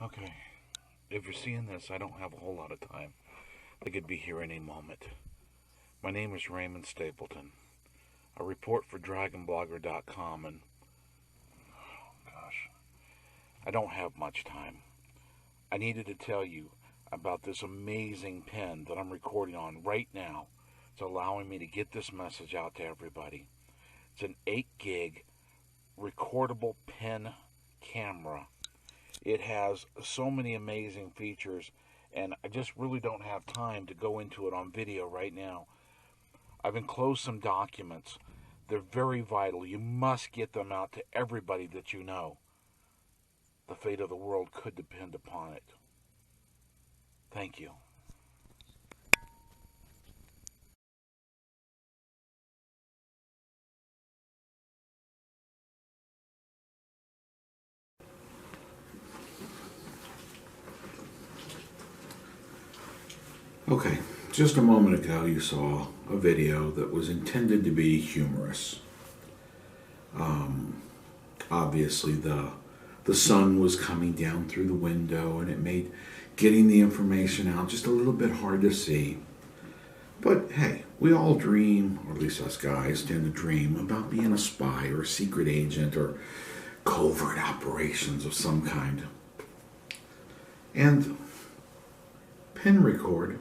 Okay, if you're seeing this, I don't have a whole lot of time. I could be here any moment. My name is Raymond Stapleton. I report for DragonBlogger.com, and gosh, I don't have much time. I needed to tell you about this amazing pen that I'm recording on right now. It's allowing me to get this message out to everybody. It's an 8 gig recordable pen camera. It has so many amazing features, and I just really don't have time to go into it on video right now. I've enclosed some documents. They're very vital. You must get them out to everybody that you know. The fate of the world could depend upon it. Thank you. Okay, just a moment ago you saw a video that was intended to be humorous. Obviously the sun was coming down through the window, and it made getting the information out just a little bit hard to see. But hey, we all dream, or at least us guys tend to dream, about being a spy or a secret agent or covert operations of some kind. And PenRecord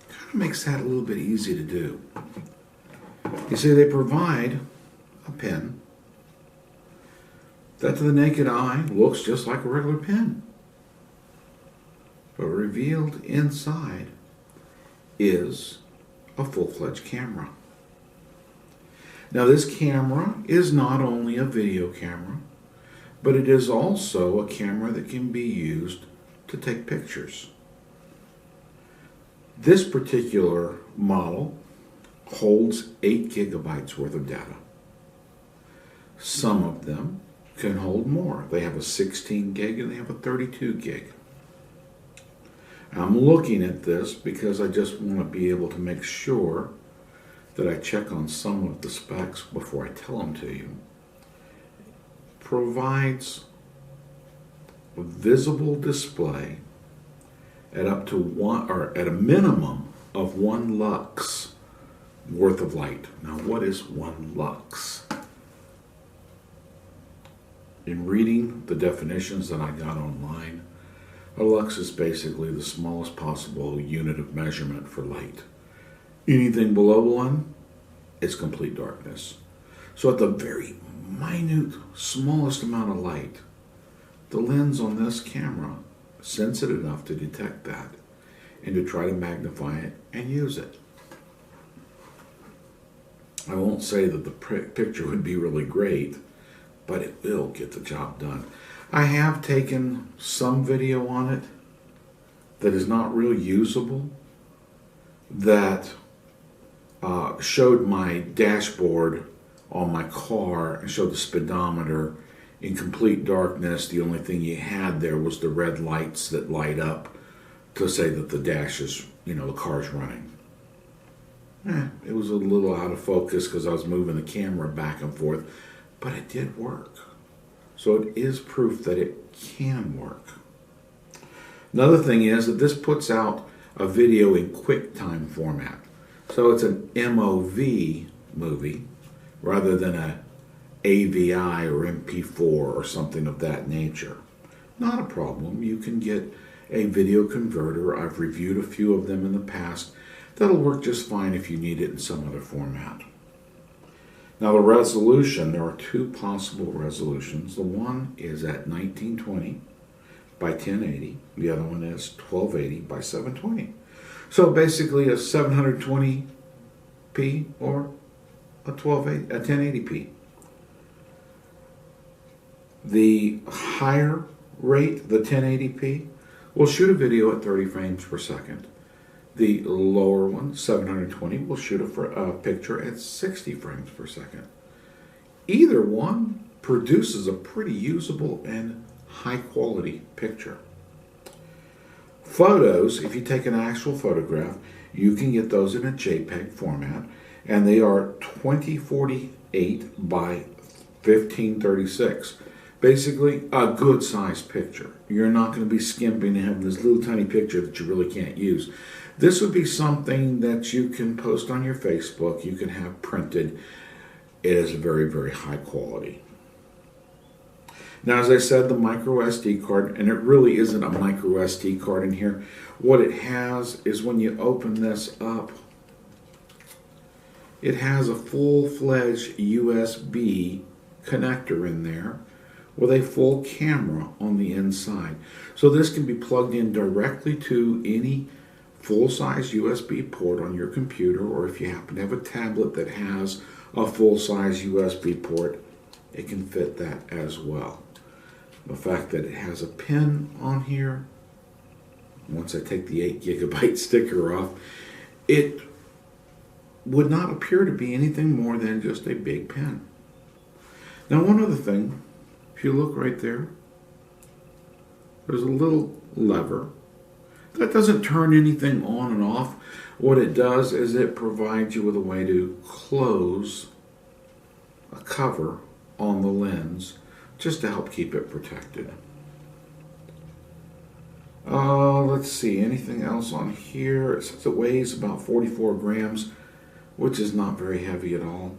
kind of makes that a little bit easy to do. You see, they provide a pen that to the naked eye looks just like a regular pen. But revealed inside is a full-fledged camera. Now, this camera is not only a video camera, but it is also a camera that can be used to take pictures. This particular model holds 8 gigabytes worth of data. Some of them can hold more. They have a 16 gig and they have a 32 gig. I'm looking at this because I just want to be able to make sure that I check on some of the specs before I tell them to you. Provides a visible display at up to one, or at a minimum of 1 lux worth of light. Now, what is 1 lux? In reading the definitions that I got online, a lux is basically the smallest possible unit of measurement for light. Anything below 1 is complete darkness. So at the very minute, smallest amount of light, the lens on this camera is sensitive enough to detect that and to try to magnify it and use it. I won't say that the picture would be really great, but it will get the job done. I have taken some video on it that is not real usable, that showed my dashboard on my car and showed the speedometer in complete darkness. The only thing you had there was the red lights that light up to say that the dash is, the car's running. It was a little out of focus because I was moving the camera back and forth, but it did work. So it is proof that it can work. Another thing is that this puts out a video in QuickTime format. So it's an MOV movie rather than a AVI or MP4 or something of that nature. Not a problem. You can get a video converter. I've reviewed a few of them in the past. That'll work just fine if you need it in some other format. Now, the resolution, there are 2 possible resolutions. The one is at 1920 by 1080. The other one is 1280 by 720. So basically a 720p or a 1080p. The higher rate, the 1080p, will shoot a video at 30 frames per second. The lower one, 720, will shoot a picture at 60 frames per second. Either one produces a pretty usable and high quality picture. Photos, if you take an actual photograph, you can get those in a JPEG format, and they are 2048 by 1536. Basically, a good sized picture. You're not going to be skimping and having this little tiny picture that you really can't use. This would be something that you can post on your Facebook, you can have printed. It is very, very high quality. Now, as I said, the micro SD card, and it really isn't a micro SD card in here. What it has is when you open this up, it has a full-fledged USB connector in there with a full camera on the inside. So this can be plugged in directly to any full-size USB port on your computer, or if you happen to have a tablet that has a full-size USB port, it can fit that as well. The fact that it has a pen on here, once I take the 8GB sticker off, it would not appear to be anything more than just a big pen. Now, one other thing, if you look right there, there's a little lever. That doesn't turn anything on and off. What it does is it provides you with a way to close a cover on the lens just to help keep it protected. Let's see, anything else on here? It says it weighs about 44 grams, which is not very heavy at all.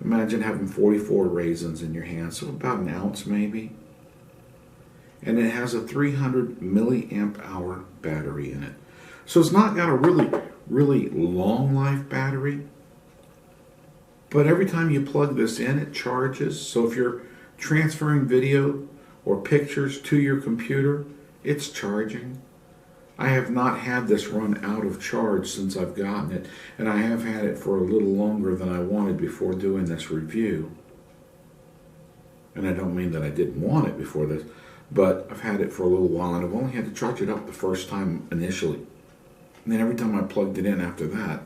Imagine having 44 raisins in your hand, so about an ounce maybe. And it has a 300 milliamp hour battery in it. So it's not got a really long life battery, but every time you plug this in, it charges. So if you're transferring video or pictures to your computer, it's charging. I have not had this run out of charge since I've gotten it, and I have had it for a little longer than I wanted before doing this review. And I don't mean that I didn't want it before this, but I've had it for a little while, and I've only had to charge it up the first time initially. And then every time I plugged it in after that,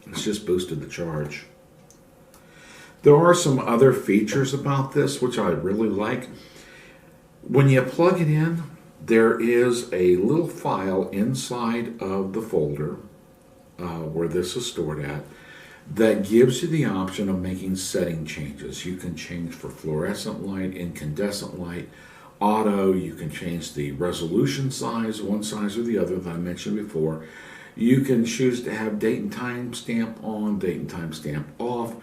it's just boosted the charge. There are some other features about this which I really like. When you plug it in, there is a little file inside of the folder where this is stored at that gives you the option of making setting changes. You can change for fluorescent light, incandescent light, auto. You can change the resolution size, one size or the other that I mentioned before. You can choose to have date and time stamp on, date and time stamp off.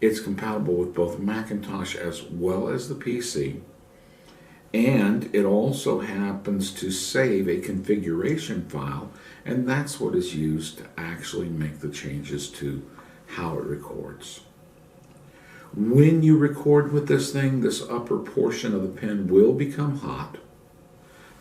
It's compatible with both Macintosh as well as the PC. And it also happens to save a configuration file, and that's what is used to actually make the changes to how it records. When you record with this thing, this upper portion of the pen will become hot.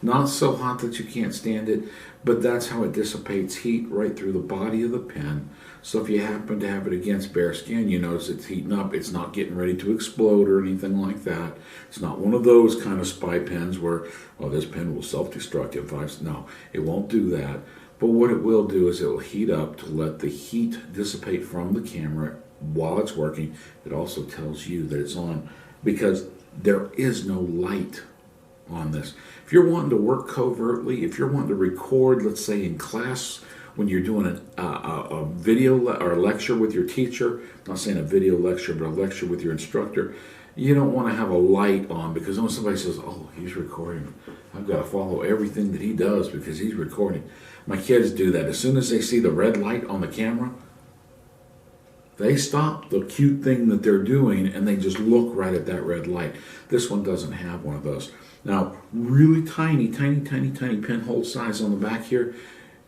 Not so hot that you can't stand it, but that's how it dissipates heat right through the body of the pen. So if you happen to have it against bare skin, you notice it's heating up. It's not getting ready to explode or anything like that. It's not one of those kind of spy pens where, well, this pen will self-destruct if I... No, it won't do that. But what it will do is it will heat up to let the heat dissipate from the camera while it's working. It also tells you that it's on because there is no light on this. If you're wanting to work covertly, if you're wanting to record, let's say in class, when you're doing a video or a lecture with your teacher, I'm not saying a video lecture, but a lecture with your instructor, you don't want to have a light on because when somebody says, oh, he's recording, I've got to follow everything that he does because he's recording. My kids do that. As soon as they see the red light on the camera, they stop the cute thing that they're doing and they just look right at that red light. This one doesn't have one of those. Now, really tiny pinhole size on the back here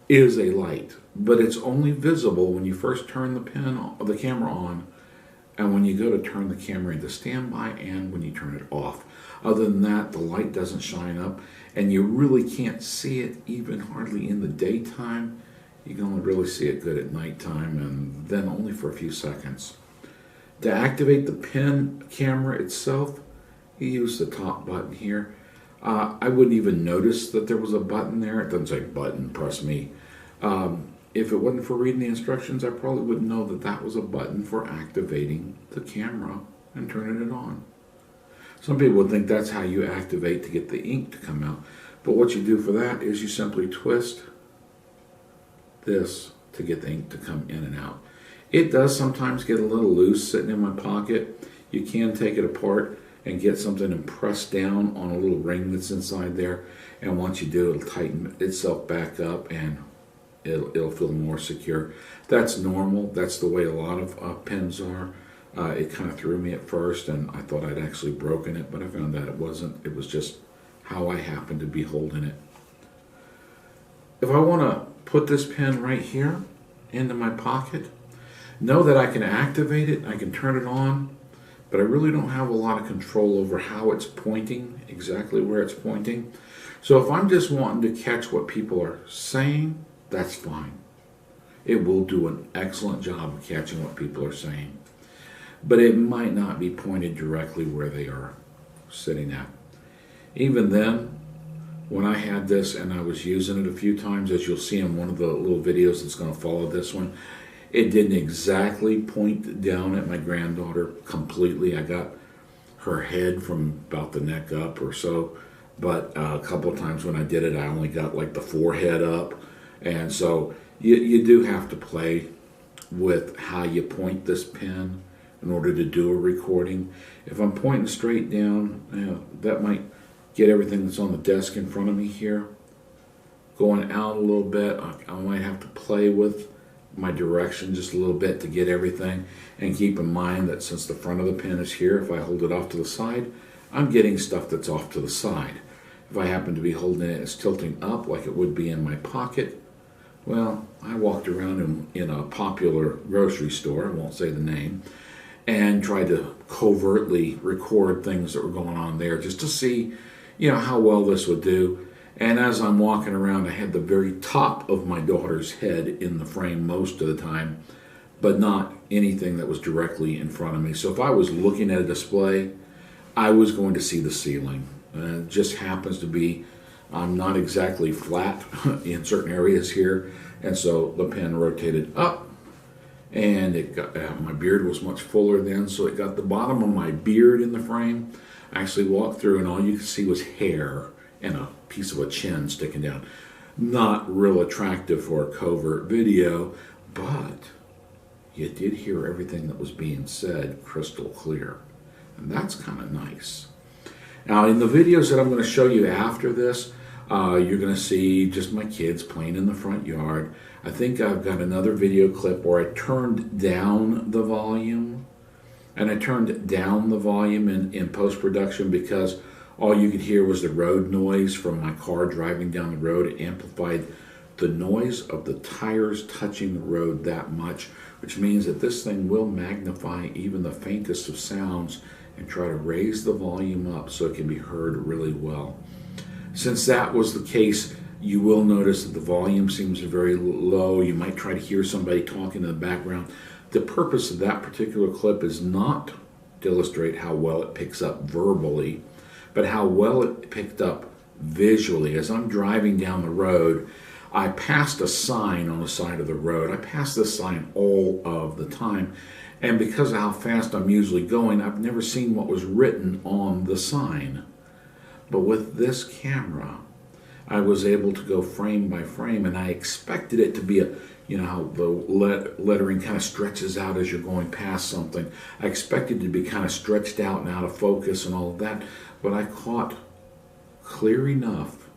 is a light, but it's only visible when you first turn the camera on and when you go to turn the camera into standby and when you turn it off. Other than that, the light doesn't shine up and you really can't see it even hardly in the daytime. You can only really see it good at nighttime and then only for a few seconds. To activate the pen camera itself, you use the top button here. I wouldn't even notice that there was a button there. It doesn't say button, press me. If it wasn't for reading the instructions, I probably wouldn't know that that was a button for activating the camera and turning it on. Some people would think that's how you activate to get the ink to come out. But what you do for that is you simply twist this to get the ink to come in and out. It does sometimes get a little loose sitting in my pocket. You can take it apart and get something and press down on a little ring that's inside there. And once you do, it'll tighten itself back up and it'll feel more secure. That's normal. That's the way a lot of pens are. It kind of threw me at first, and I thought I'd actually broken it, but I found that it wasn't. It was just how I happened to be holding it. If I want to put this pen right here into my pocket, know that I can activate it, I can turn it on, but I really don't have a lot of control over how it's pointing, exactly where it's pointing. So if I'm just wanting to catch what people are saying, that's fine. It will do an excellent job of catching what people are saying. But it might not be pointed directly where they are sitting at. Even then, when I had this and I was using it a few times, as you'll see in one of the little videos that's going to follow this one, it didn't exactly point down at my granddaughter completely. I got her head from about the neck up or so, but a couple of times when I did it, I only got like the forehead up. And so you do have to play with how you point this pen in order to do a recording. If I'm pointing straight down, that might get everything that's on the desk in front of me here. Going out a little bit, I might have to play with my direction just a little bit to get everything. And keep in mind that since the front of the pen is here, if I hold it off to the side, I'm getting stuff that's off to the side. If I happen to be holding it, it's tilting up like it would be in my pocket. Well, I walked around in a popular grocery store, I won't say the name, and tried to covertly record things that were going on there just to see, how well this would do. And as I'm walking around, I had the very top of my daughter's head in the frame most of the time, but not anything that was directly in front of me. So if I was looking at a display, I was going to see the ceiling. It just happens to be, I'm not exactly flat in certain areas here, and so the pen rotated up, and it got, my beard was much fuller then, so it got the bottom of my beard in the frame. I actually walked through, and all you could see was hair and a piece of a chin sticking down. Not real attractive for a covert video, but you did hear everything that was being said crystal clear, and that's kind of nice. Now, in the videos that I'm going to show you after this, you're going to see just my kids playing in the front yard. I think I've got another video clip where I turned down the volume. And I turned down the volume in post-production because all you could hear was the road noise from my car driving down the road. It amplified the noise of the tires touching the road that much, which means that this thing will magnify even the faintest of sounds and try to raise the volume up so it can be heard really well. Since that was the case, you will notice that the volume seems very low. You might try to hear somebody talking in the background. The purpose of that particular clip is not to illustrate how well it picks up verbally, but how well it picked up visually. As I'm driving down the road, I passed a sign on the side of the road. I pass this sign all of the time. And because of how fast I'm usually going, I've never seen what was written on the sign. But with this camera, I was able to go frame by frame, and I expected it to be a, how the lettering kind of stretches out as you're going past something. I expected it to be kind of stretched out and out of focus and all of that, but I caught clear enough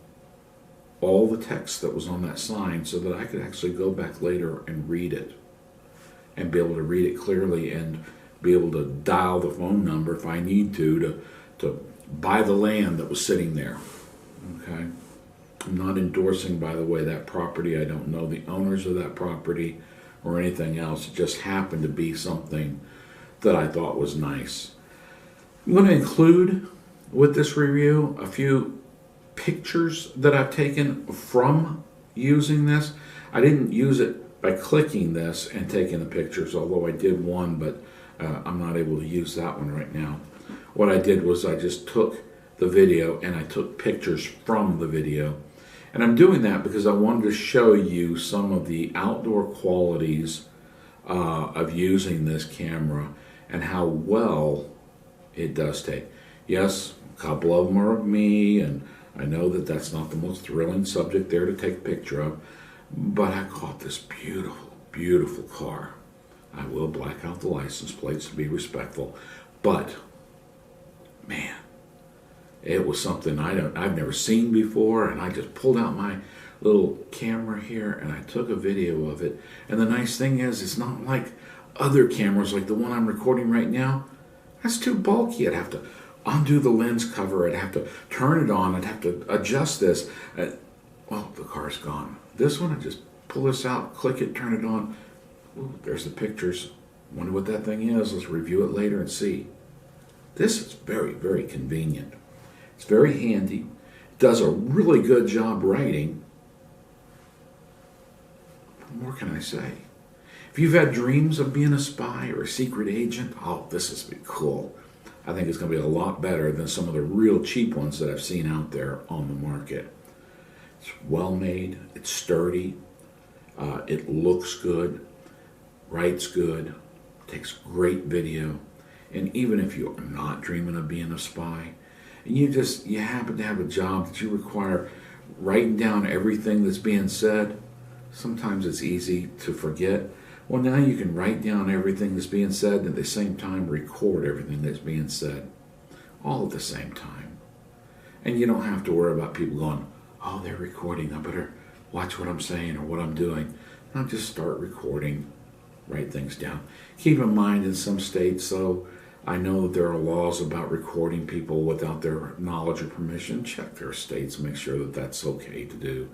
all the text that was on that sign so that I could actually go back later and read it. And be able to read it clearly and be able to dial the phone number if I need to buy the land that was sitting there. Okay? I'm not endorsing, by the way, that property. I don't know the owners of that property or anything else. It just happened to be something that I thought was nice. I'm going to include with this review a few pictures that I've taken from using this. I didn't use it by clicking this and taking the pictures, although I did one, but I'm not able to use that one right now. What I did was I just took the video and I took pictures from the video. And I'm doing that because I wanted to show you some of the outdoor qualities of using this camera and how well it does take. Yes, a couple of them are of me, and I know that that's not the most thrilling subject there to take a picture of. But I caught this beautiful, beautiful car. I will black out the license plates to be respectful. But man, it was something I've never seen before, and I just pulled out my little camera here and I took a video of it. And the nice thing is, it's not like other cameras like the one I'm recording right now. That's too bulky. I'd have to undo the lens cover. I'd have to turn it on. I'd have to adjust this. Well, the car's gone. This one, I just pull this out, click it, turn it on. Ooh, there's the pictures. Wonder what that thing is. Let's review it later and see. This is very, very convenient. It's very handy. Does a really good job writing. What more can I say? If you've had dreams of being a spy or a secret agent, oh, this is cool. I think it's going to be a lot better than some of the real cheap ones that I've seen out there on the market. It's well made, it's sturdy, it looks good, writes good, takes great video, and even if you're not dreaming of being a spy, and you happen to have a job that you require writing down everything that's being said, sometimes it's easy to forget. Well, now you can write down everything that's being said and at the same time record everything that's being said, all at the same time. And you don't have to worry about people going, oh, they're recording, I better watch what I'm saying or what I'm doing. Now just start recording, write things down. Keep in mind, in some states, though, I know that there are laws about recording people without their knowledge or permission. Check their states, make sure that that's okay to do.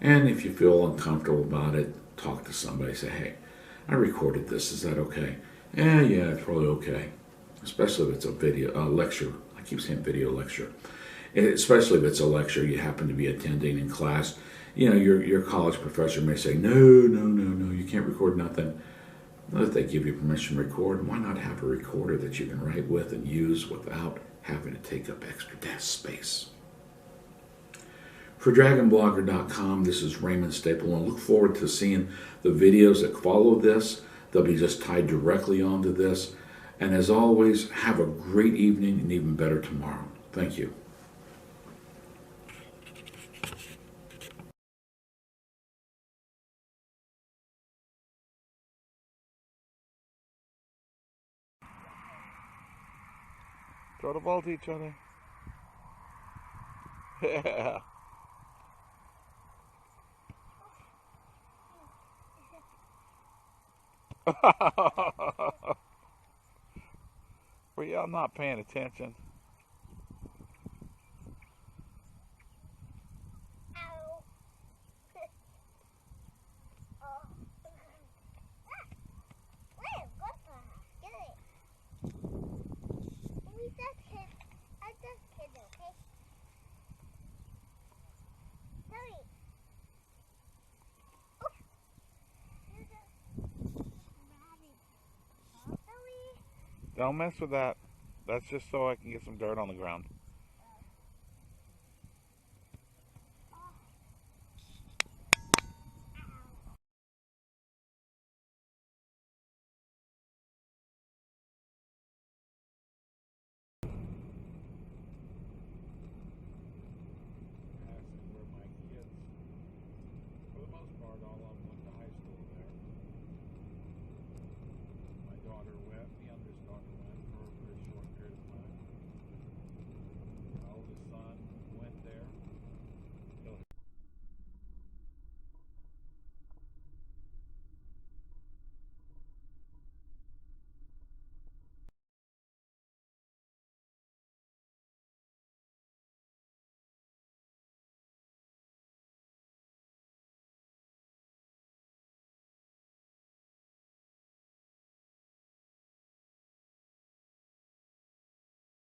And if you feel uncomfortable about it, talk to somebody, say, hey, I recorded this, is that okay? Yeah, it's probably okay. Especially if it's a lecture. I keep saying video lecture. Especially if it's a lecture you happen to be attending in class. You know, your college professor may say, no, you can't record nothing. Well, if they give you permission to record, why not have a recorder that you can write with and use without having to take up extra desk space? For DragonBlogger.com, this is Raymond Staple, and look forward to seeing the videos that follow this. They'll be just tied directly onto this. And as always, have a great evening and even better tomorrow. Thank you. Throw the ball to each other. Yeah. Were y'all not paying attention? Don't mess with that. That's just so I can get some dirt on the ground.